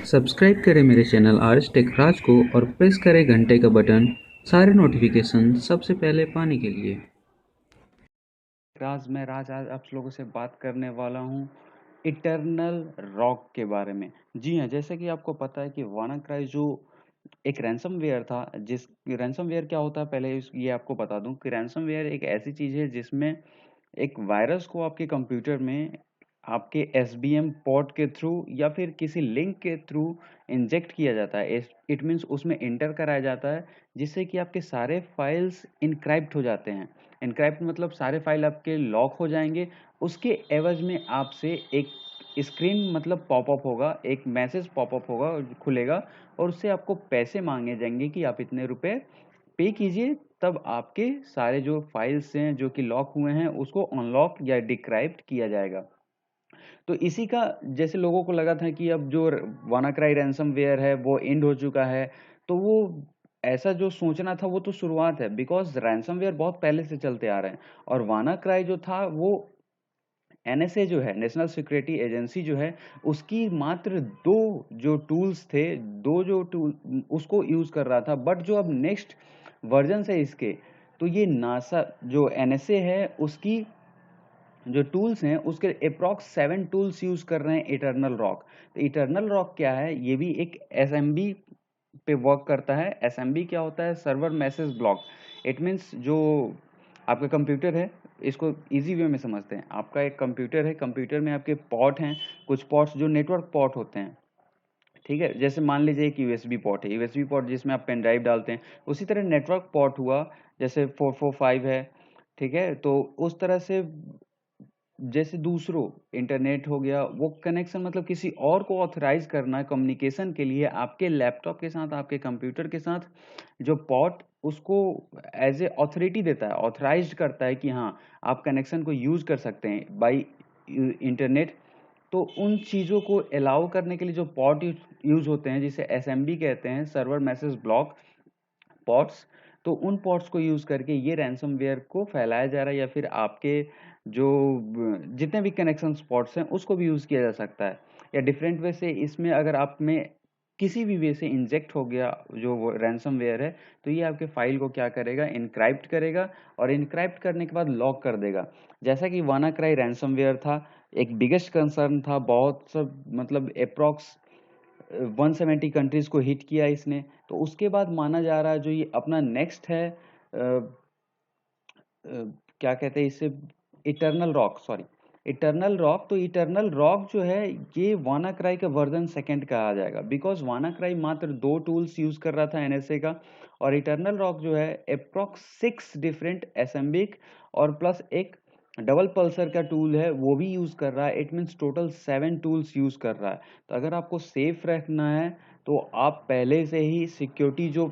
Subscribe करें मेरे channel R S take राज को और प्रेस करें घंटे का बटन सारे नोटिफिकेशन सबसे पहले पाने के लिए। राज आज आप लोगों से बात करने वाला हूँ इटर्नल रॉक के बारे में। जी हाँ, जैसे कि आपको पता है कि वानाक्राई जो एक रैंसमवेयर था, जिस रैंसमवेयर क्या होता है पहले ये आपको बता दूं कि रैंसमवेयर एक ऐसी चीज है जिसमें एक वायरस को आपके कंप्यूटर में आपके एसबीएम पोर्ट के थ्रू या फिर किसी लिंक के थ्रू इंजेक्ट किया जाता है। इट मीन्स उसमें इंटर कराया जाता है, जिससे कि आपके सारे फाइल्स इनक्रिप्ट हो जाते हैं। इनक्रिप्ट मतलब सारे फाइल आपके लॉक हो जाएंगे। उसके एवज में आपसे एक स्क्रीन मतलब पॉपअप होगा, एक मैसेज पॉपअप होगा, खुलेगा, और उससे आपको पैसे मांगे जाएंगे कि आप इतने रुपए पे कीजिए, तब आपके सारे जो फाइल्स हैं जो कि लॉक हुए हैं उसको अनलॉक या डिक्राइप्ट किया जाएगा। तो इसी का जैसे लोगों को लगा था कि अब जो वानाक्राई रैंसमवेयर है वो एंड हो चुका है, तो वो ऐसा जो सोचना था वो तो शुरुआत है, बिकॉज रैंसमवेयर बहुत पहले से चलते आ रहे हैं। और वानाक्राई जो था वो एनएसए जो है, नेशनल सिक्योरिटी एजेंसी जो है, उसकी मात्र दो जो टूल्स थे, दो जो टूल उसको यूज कर रहा था। बट जो अब नेक्स्ट वर्जन है इसके, तो ये नासा जो एनएसए है उसकी जो टूल्स हैं उसके अप्रॉक्स 7 टूल्स यूज कर रहे हैं इटर्नल रॉक। तो इटर्नल रॉक क्या है? ये भी एक एसएमबी पे वर्क करता है। एसएमबी क्या होता है? Server message block. It means जो आपका कंप्यूटर है, इसको इजी वे में समझते हैं। आपका एक कंप्यूटर है, कंप्यूटर में आपके पोर्ट हैं, कुछ पोर्ट्स जो नेटवर्क पोर्ट होते हैं, ठीक है। जैसे मान लीजिए एक यूएसबी पोर्ट है, यूएसबी पोर्ट जिसमें आप पेन ड्राइव डालते हैं। उसी तरह नेटवर्क पोर्ट हुआ, जैसे 445 है, ठीक है। तो उस तरह से जैसे दूसरों इंटरनेट हो गया, वो कनेक्शन मतलब किसी और को ऑथराइज करना है कम्युनिकेशन के लिए आपके लैपटॉप के साथ, आपके कंप्यूटर के साथ, जो पोर्ट उसको एज ए ऑथोरिटी देता है, ऑथराइज करता है कि हाँ, आप कनेक्शन को यूज कर सकते हैं बाई इंटरनेट। तो उन चीज़ों को अलाउ करने के लिए जो पोर्ट यूज होते हैं, जिसे एसएमबी कहते हैं, सर्वर मैसेज ब्लॉक पॉट्स, तो उन पॉट्स को यूज करके ये रैंसमवेयर को फैलाया जा रहा है, या फिर आपके जो जितने भी कनेक्शन स्पॉट्स हैं उसको भी यूज किया जा सकता है। या डिफरेंट वे से इसमें अगर आप में किसी भी वे से इंजेक्ट हो गया जो रैंसमवेयर है, तो ये आपके फाइल को क्या करेगा? इनक्राइप्ट करेगा, और इनक्राइप्ट करने के बाद लॉक कर देगा। जैसा कि वानाक्राई रैंसमवेयर था, एक बिगेस्ट कंसर्न था, बहुत सब मतलब अप्रॉक्स 170 कंट्रीज को हिट किया इसने। तो उसके बाद माना जा रहा है जो ये अपना नेक्स्ट है, क्या कहते हैं इसे, eternal rock, sorry, eternal rock. तो इटर्नल रॉक जो है ये वानाक्राई का वर्जन सेकंड कहा जाएगा, बिकॉज वानाक्राई मात्र दो टूल्स यूज कर रहा था एनएसए का, और इटर्नल रॉक जो है अप्रॉक्स 6 डिफरेंट एसएमबिक और प्लस एक डबल पल्सर का टूल है वो भी यूज कर रहा है। It means total 7 tools use कर रहा है। तो अगर आपको सेफ रखना है, तो आप पहले से ही सिक्योरिटी जो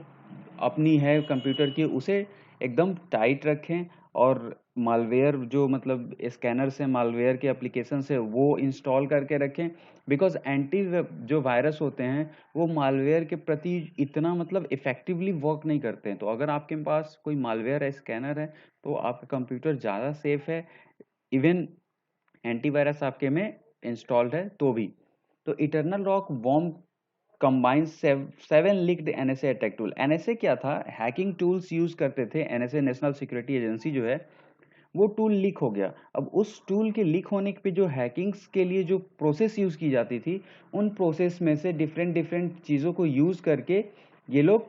अपनी है कंप्यूटर की उसे एकदम टाइट रखें, और मालवेयर जो मतलब स्कैनर से मालवेयर के एप्लीकेशन से वो इंस्टॉल करके रखें। बिकॉज एंटी जो वायरस होते हैं वो मालवेयर के प्रति इतना मतलब इफेक्टिवली वर्क नहीं करते हैं। तो अगर आपके पास कोई मालवेयर है, स्कैनर है, तो आपका कंप्यूटर ज़्यादा सेफ है, इवन एंटीवायरस आपके में इंस्टॉल्ड है तो भी। तो eternal rock worm combines 7 leaked NSA attack tool. NSA क्या था? हैकिंग टूल्स यूज करते थे। एनएसए नेशनल सिक्योरिटी एजेंसी जो है, वो टूल लीक हो गया। अब उस टूल के लीक होने पे जो हैकिंग्स के लिए जो प्रोसेस यूज की जाती थी, उन प्रोसेस में से डिफरेंट डिफरेंट चीज़ों को यूज करके ये लोग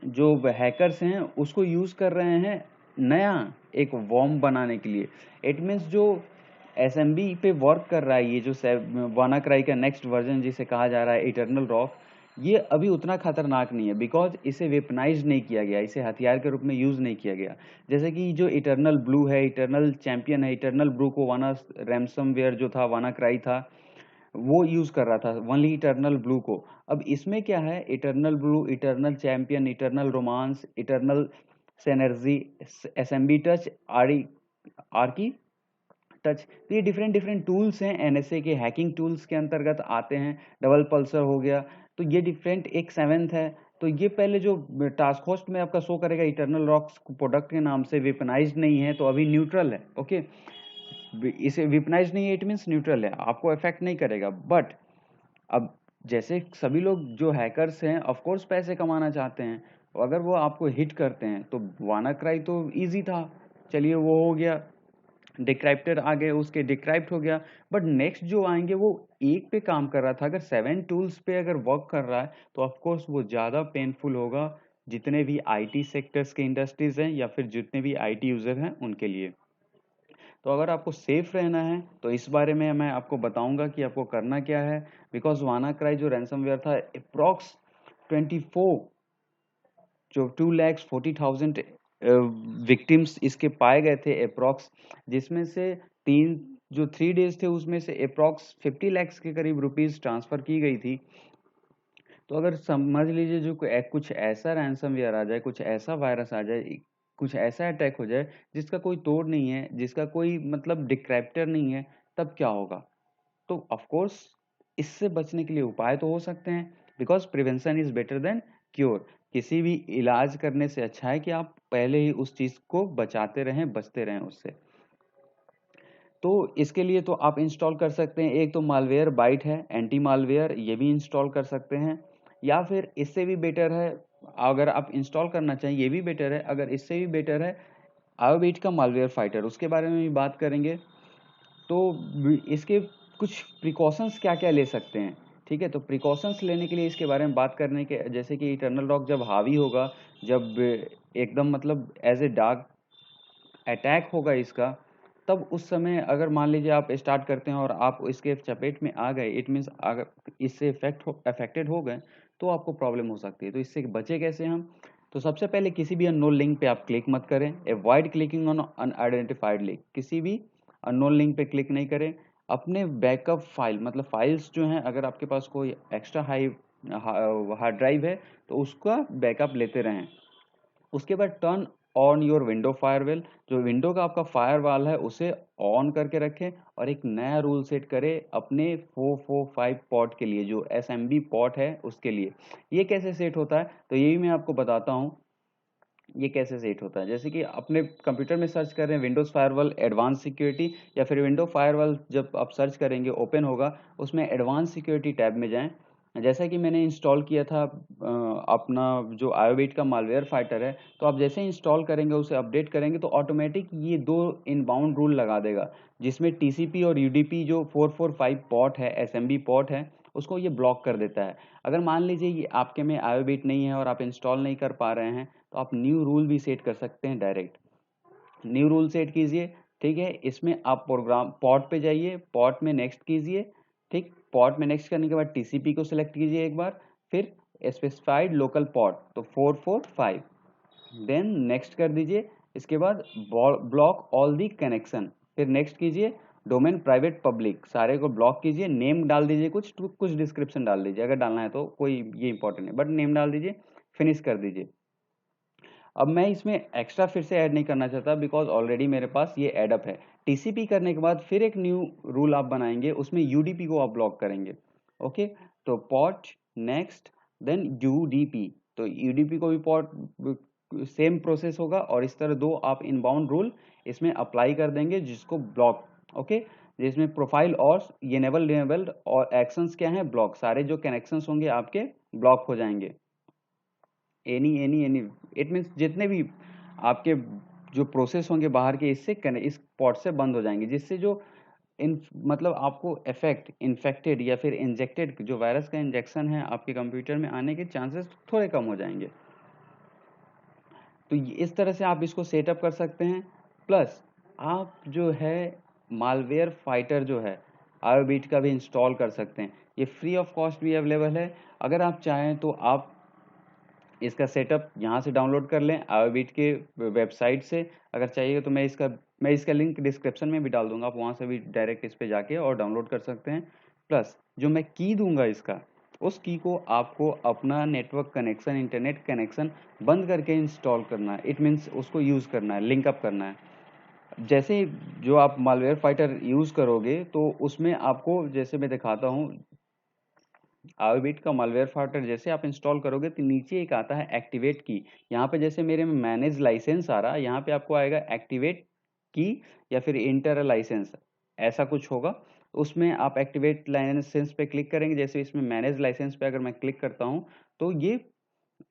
जो हैकर्स हैं उसको यूज कर रहे हैं नया एक वॉर्म बनाने के लिए। इट मीन्स जो एसएमबी पे वर्क कर रहा है, ये जो वानाक्राई का नेक्स्ट वर्जन जिसे कहा जा रहा है इटर्नल रॉक, ये अभी उतना खतरनाक नहीं है, बिकॉज इसे वेपनाइज नहीं किया गया, इसे हथियार के रूप में यूज नहीं किया गया। जैसे कि जो इटर्नल ब्लू है, इटर्नल चैंपियन है, इटर्नल ब्लू को वाना रैंसमवेयर जो था, वानाक्राई था, वो यूज कर रहा था ओनली इटर्नल ब्लू को। अब इसमें क्या है? Eternal blue, eternal champion, eternal romance, eternal synergy, SMB touch, आरी आर्की टच। तो ये डिफरेंट डिफरेंट टूल्स हैं, एनएसए के हैकिंग टूल्स के अंतर्गत आते हैं। डबल पल्सर हो गया। तो ये डिफरेंट, एक सेवेंथ है। तो ये पहले जो टास्क होस्ट में आपका शो करेगा इटर्नल रॉक्स प्रोडक्ट के नाम से, वेपनाइज नहीं है, तो अभी न्यूट्रल है। ओके, इसे वेपनाइज नहीं है, इट मीन्स न्यूट्रल है, आपको इफेक्ट नहीं करेगा। बट अब जैसे सभी लोग जो हैकर्स हैं ऑफ कोर्स पैसे कमाना चाहते हैं, और अगर वो आपको हिट करते हैं तो वानाक्राई तो इजी था, चलिए वो हो गया, डिक्राइप्टर आ गए, उसके डिक्राइप्ट हो गया। बट नेक्स्ट जो आएंगे वो एक पे काम कर रहा था, अगर 7 टूल्स पे अगर वर्क कर रहा है तो ऑफ कोर्स वो ज़्यादा पेनफुल होगा जितने भी आईटी सेक्टर्स के इंडस्ट्रीज हैं या फिर जितने भी आईटी यूज़र हैं उनके लिए। तो अगर आपको सेफ रहना है तो इस बारे में मैं आपको बताऊंगा कि आपको करना क्या है। बिकॉज वानाक्राई जो रैंसमवेयर था अप्रॉक्स 24 जो 2,40,000 विक्टिम्स इसके पाए गए थे अप्रॉक्स, जिसमें से तीन जो 3 डेज थे उसमें से अप्रॉक्स 50 lakhs के करीब रुपीस ट्रांसफर की गई थी। तो अगर समझ लीजिए जो कुछ ऐसा रैंसमवेयर आ जाए, कुछ ऐसा वायरस आ जाए, कुछ ऐसा अटैक हो जाए जिसका कोई तोड़ नहीं है, जिसका कोई मतलब डिक्रिप्टर नहीं है, तब क्या होगा? तो ऑफ कोर्स इससे बचने के लिए उपाय तो हो सकते हैं, because prevention is better than cure. किसी भी इलाज करने से अच्छा है कि आप पहले ही उस चीज को बचाते रहें, बचते रहें उससे। तो इसके लिए तो आप इंस्टॉल कर सकते हैं, एक तो मालवेयर बाइट है, एंटी मालवेयर, ये भी इंस्टॉल कर सकते हैं। या फिर इससे भी बेटर है, अगर आप इंस्टॉल करना चाहें ये भी बेटर है, अगर इससे भी बेटर है आयोबीट का मालवेयर फाइटर, उसके बारे में भी बात करेंगे। तो इसके कुछ प्रिकॉशंस क्या क्या ले सकते हैं, ठीक है? तो प्रिकॉशंस लेने के लिए इसके बारे में बात करने के, जैसे कि इटर्नल रॉक जब हावी होगा, जब एकदम मतलब एज ए डार्क अटैक होगा इसका, तब उस समय अगर मान लीजिए आप स्टार्ट करते हैं और आप इसके चपेट में आ गए, इट मीन्स अगर इससे अफेक्टेड हो गए तो आपको प्रॉब्लम हो सकती है। तो इससे बचे कैसे हम? तो सबसे पहले किसी भी अननोन लिंक पे आप क्लिक मत करें, avoid clicking on unidentified link, किसी भी अननोन लिंक पे क्लिक नहीं करें। अपने बैकअप फाइल मतलब फाइल्स जो हैं, अगर आपके पास कोई एक्स्ट्रा हार्ड ड्राइव है तो उसका बैकअप लेते रहें। उसके बाद turn on your window firewall, जो विंडो का आपका फायरवॉल है उसे ऑन करके रखें, और एक नया रूल सेट करें अपने 445 पॉट के लिए, जो एसएमबी पॉट है उसके लिए। ये कैसे सेट होता है तो यही मैं आपको बताता हूँ, ये कैसे सेट होता है। जैसे कि अपने कंप्यूटर में सर्च कर रहे हैं विंडोज फायरवॉल एडवांस सिक्योरिटी, या फिर विंडो फायरवॉल जब आप सर्च करेंगे ओपन होगा, उसमें एडवांस सिक्योरिटी टैब में जाएं। जैसा कि मैंने इंस्टॉल किया था अपना जो आयोबीट का मालवेयर फाइटर है, तो आप जैसे इंस्टॉल करेंगे उसे अपडेट करेंगे तो ऑटोमेटिक ये 2 इनबाउंड रूल लगा देगा, जिसमें टीसीपी और यूडीपी जो 445 पॉट है, एसएमबी पॉट है, उसको ये ब्लॉक कर देता है। अगर मान लीजिए ये आपके में आयोबीट नहीं है और आप इंस्टॉल नहीं कर पा रहे हैं, तो आप न्यू रूल भी सेट कर सकते हैं, डायरेक्ट न्यू रूल सेट कीजिए। ठीक है, इसमें आप प्रोग्राम पॉट पे जाइए, पॉट में नेक्स्ट कीजिए। ठीक, पॉट में नेक्स्ट करने के बाद टीसीपी को सिलेक्ट कीजिए एक बार, फिर स्पेसिफाइड लोकल पॉट तो 445, देन नेक्स्ट कर दीजिए। इसके बाद ब्लॉक ऑल दी कनेक्शन, फिर नेक्स्ट कीजिए। डोमेन प्राइवेट पब्लिक सारे को ब्लॉक कीजिए, नेम डाल दीजिए, कुछ डिस्क्रिप्शन डाल दीजिए अगर डालना है तो, कोई ये इंपॉर्टेंट है बट नेम डाल दीजिए, फिनिश कर दीजिए। अब मैं इसमें एक्स्ट्रा फिर से ऐड नहीं करना चाहता, बिकॉज ऑलरेडी मेरे पास ये एडअप है। टीसीपी करने के बाद फिर एक न्यू रूल आप बनाएंगे, उसमें यूडीपी को आप ब्लॉक करेंगे। ओके, तो पॉट नेक्स्ट देन यूडीपी, तो यूडीपी को भी पॉट सेम प्रोसेस होगा, और इस तरह 2 आप इनबाउंड रूल इसमें अप्लाई कर देंगे जिसको ब्लॉक। ओके, जिसमें प्रोफाइल और ये इनेबल्ड और एक्शंस क्या हैं, ब्लॉक, सारे जो कनेक्शंस होंगे आपके ब्लॉक हो जाएंगे। एनी इट मीन्स जितने भी आपके जो प्रोसेस होंगे बाहर के, इससे इस पॉट से बंद हो जाएंगे, जिससे जो इन मतलब आपको इन्फेक्टेड या फिर इंजेक्टेड जो वायरस का इंजेक्शन है आपके कंप्यूटर में आने के चांसेस थोड़े कम हो जाएंगे। तो इस तरह से आप इसको सेटअप कर सकते हैं। प्लस आप जो है मालवेयर फाइटर जो है आयोबीट का भी इंस्टॉल कर सकते हैं, ये फ्री ऑफ कॉस्ट भी अवेलेबल है। अगर आप चाहें तो आप इसका सेटअप यहाँ से डाउनलोड कर लें आयोबीट के वेबसाइट से। अगर चाहिए तो मैं इसका लिंक डिस्क्रिप्शन में भी डाल दूंगा, आप वहाँ से भी डायरेक्ट इस पे जाके और डाउनलोड कर सकते हैं। प्लस जो मैं की दूंगा इसका, उस की को आपको अपना नेटवर्क कनेक्शन, इंटरनेट कनेक्शन बंद करके इंस्टॉल करना है। इट मीन्स उसको यूज़ करना है, लिंकअप करना है। जैसे जो आप मालवेयर फाइटर यूज़ करोगे तो उसमें आपको, जैसे मैं दिखाता हूँ, आयोबीट का मालवेयर फाइटर जैसे आप इंस्टॉल करोगे तो नीचे एक आता है एक्टिवेट की। यहाँ पे जैसे मेरे में मैनेज लाइसेंस आ रहा है, यहाँ पे आपको आएगा एक्टिवेट की या फिर इंटर लाइसेंस, ऐसा कुछ होगा। उसमें आप एक्टिवेट लाइसेंस पे क्लिक करेंगे। जैसे इसमें मैनेज लाइसेंस पे अगर मैं क्लिक करता हूँ तो ये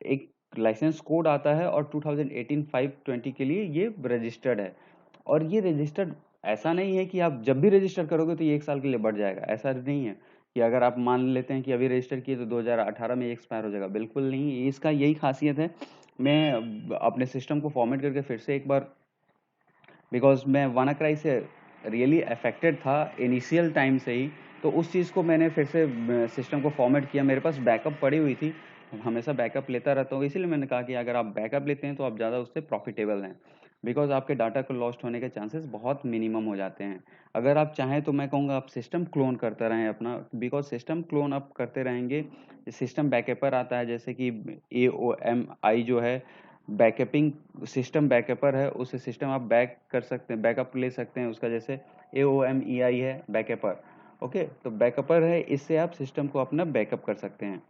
एक लाइसेंस कोड आता है और 2018-5-20 के लिए ये रजिस्टर्ड है। और ये रजिस्टर्ड ऐसा नहीं है कि आप जब भी रजिस्टर करोगे तो ये 1 साल के लिए बढ़ जाएगा, ऐसा नहीं है कि अगर आप मान लेते हैं कि अभी रजिस्टर किए तो 2018 में एक्सपायर हो जाएगा, बिल्कुल नहीं। इसका यही खासियत है। मैं अपने सिस्टम को फॉर्मेट करके फिर से एक बार, बिकॉज मैं वानाक्राई से रियली अफेक्टेड था इनिशियल टाइम से ही, तो उस चीज़ को मैंने फिर से सिस्टम को फॉर्मेट किया। मेरे पास बैकअप पड़ी हुई थी, हमेशा बैकअप लेता रहता हूँ, इसीलिए मैंने कहा कि अगर आप बैकअप लेते हैं तो आप ज़्यादा उससे प्रॉफिटेबल हैं, बिकॉज आपके डाटा को लॉस्ट होने के चांसेस बहुत मिनिमम हो जाते हैं। अगर आप चाहें तो मैं कहूँगा आप सिस्टम क्लोन करते रहें अपना, बिकॉज सिस्टम क्लोन आप करते रहेंगे, सिस्टम बैकअपर आता है, जैसे कि AOMI जो है बैकअपिंग सिस्टम बैकअपर है, उससे सिस्टम आप बैक कर सकते हैं, बैकअप ले सकते हैं उसका, जैसे AOMEI है बैकअपर। ओके, तो बैकअपर है, इससे आप सिस्टम को अपना बैकअप कर सकते हैं।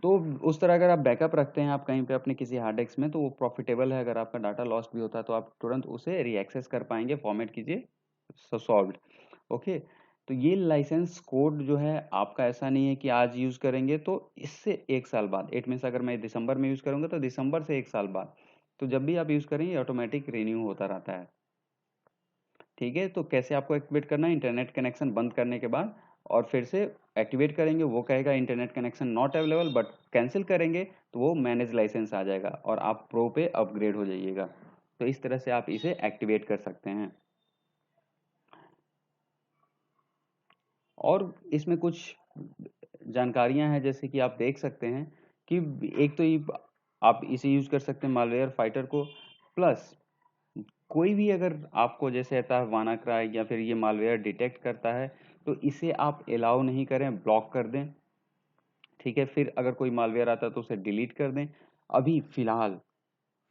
तो उस तरह अगर आप बैकअप रखते हैं आप कहीं पे अपने किसी हार्ड डिस्क में, तो वो प्रॉफिटेबल है। अगर आपका डाटा लॉस्ट भी होता है तो आप तुरंत उसे रीएक्सेस कर पाएंगे, फॉर्मेट कीजिए, सॉल्व्ड। ओके, तो ये लाइसेंस कोड जो है आपका ऐसा नहीं है कि आज यूज करेंगे तो इससे 1 साल बाद, इट मीन्स अगर मैं दिसंबर में यूज करूंगा तो दिसंबर से 1 साल बाद, तो जब भी आप यूज करेंगे ऑटोमेटिक रिन्यू होता रहता है। ठीक है, तो कैसे आपको एक्टिवेट करना है, इंटरनेट कनेक्शन बंद करने के बाद और फिर से एक्टिवेट करेंगे, वो कहेगा internet connection not available, but cancel करेंगे तो वो मैनेज लाइसेंस आ जाएगा और आप प्रो पे अपग्रेड हो जाइएगा। तो इस तरह से आप इसे एक्टिवेट कर सकते हैं। और इसमें कुछ जानकारियां हैं, जैसे कि आप देख सकते हैं कि एक तो ये आप इसे यूज कर सकते हैं मालवेयर फाइटर को, प्लस कोई भी अगर आपको जैसे आता है वानाक्राई या फिर ये मालवेयर डिटेक्ट करता है तो इसे आप अलाउ नहीं करें, ब्लॉक कर दें। ठीक है, फिर अगर कोई मालवेयर आता है तो उसे डिलीट कर दें। अभी फिलहाल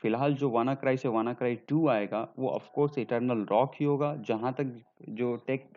फिलहाल जो वानाक्राई से वानाक्राई 2 आएगा वो ऑफ कोर्स इटर्नल रॉक ही होगा, जहाँ तक जो टेक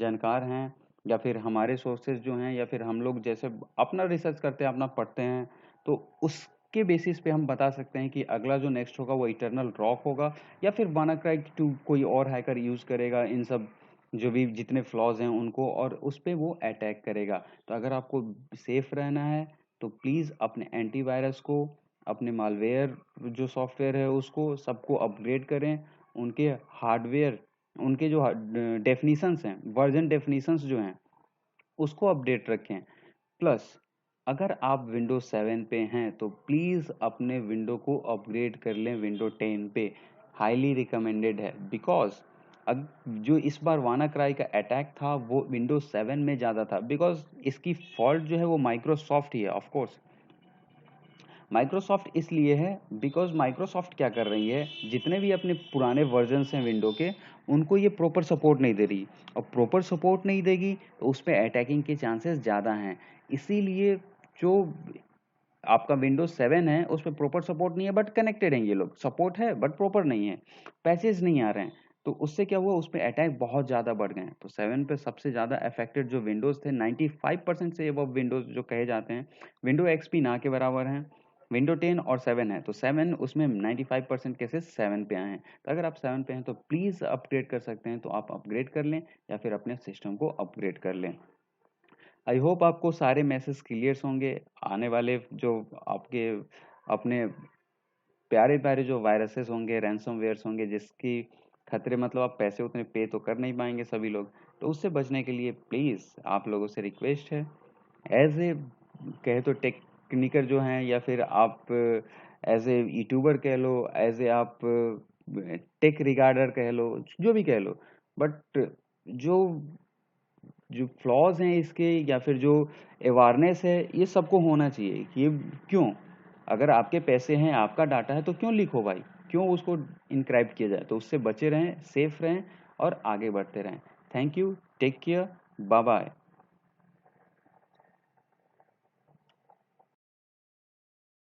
जानकार हैं या फिर हमारे सोर्सेज जो हैं या फिर हम लोग जैसे अपना रिसर्च करते हैं, अपना पढ़ते हैं, तो उसके बेसिस पे हम बता सकते हैं कि अगला जो नेक्स्ट होगा वो इटर्नल रॉक होगा, या फिर वानाक्राई 2 कोई और हैकर यूज करेगा इन सब जो भी जितने फ्लॉज हैं उनको, और उस पर वो अटैक करेगा। तो अगर आपको सेफ रहना है तो प्लीज़ अपने एंटीवायरस को, अपने मालवेयर जो सॉफ्टवेयर है उसको सबको अपग्रेड करें, उनके हार्डवेयर, उनके जो डेफिनीशंस हैं, वर्जन डेफिनीशंस जो हैं उसको अपडेट रखें। प्लस अगर आप विंडोज 7 पे हैं तो प्लीज़ अपने विंडो को अपग्रेड कर लें विंडो 10 पे, हाईली रिकमेंडेड है। बिकॉज अब जो इस बार वानाक्राई का अटैक था वो विंडोज 7 में ज़्यादा था, बिकॉज इसकी फॉल्ट जो है वो माइक्रोसॉफ्ट ही है। ऑफ कोर्स माइक्रोसॉफ्ट इसलिए है बिकॉज माइक्रोसॉफ्ट क्या कर रही है, जितने भी अपने पुराने वर्जन्स हैं विंडो के उनको ये प्रॉपर सपोर्ट नहीं दे रही, और प्रॉपर सपोर्ट नहीं देगी तो उस पर अटैकिंग के चांसेस ज़्यादा हैं। इसीलिए जो आपका विंडोज 7 है उस पर प्रॉपर सपोर्ट नहीं है, बट कनेक्टेड हैं ये लोग, सपोर्ट है बट प्रॉपर नहीं है, पैचेज नहीं आ रहे हैं, तो उससे क्या हुआ, उस पर अटैक बहुत ज़्यादा बढ़ गए हैं। तो 7 पे सबसे ज़्यादा अफेक्टेड जो विंडोज़ थे, 95% से अब विंडोज़ जो कहे जाते हैं, विंडो एक्सपी ना के बराबर हैं, विंडो 10 और 7 है, तो 7 उसमें 95% केसेस 7 पे आए हैं। तो अगर आप 7 पे हैं तो प्लीज़ अपग्रेड कर सकते हैं तो आप अपग्रेड कर लें, या फिर अपने सिस्टम को अपग्रेड कर लें। आई होप आपको सारे मैसेज क्लियर होंगे। आने वाले जो आपके अपने प्यारे प्यारे जो वायरसेस होंगे, रैंसमवेयर्स होंगे, जिसकी खतरे मतलब आप पैसे उतने पे तो कर नहीं पाएंगे सभी लोग, तो उससे बचने के लिए प्लीज़ आप लोगों से रिक्वेस्ट है, एज ए कहे तो टेक्निकर जो हैं, या फिर आप एज ए यूट्यूबर कह लो, एज ए आप टेक रिगार्डर कह लो, जो भी कह लो, बट जो जो फ्लॉज हैं इसके या फिर जो अवेयरनेस है ये सबको होना चाहिए कि ये क्यों, अगर आपके पैसे हैं, आपका डाटा है, तो क्यों लीक हो भाई, क्यों उसको इनक्राइब किया जाए। तो उससे बचे रहें, सेफ रहें और आगे बढ़ते रहें। Thank you, take care, bye bye.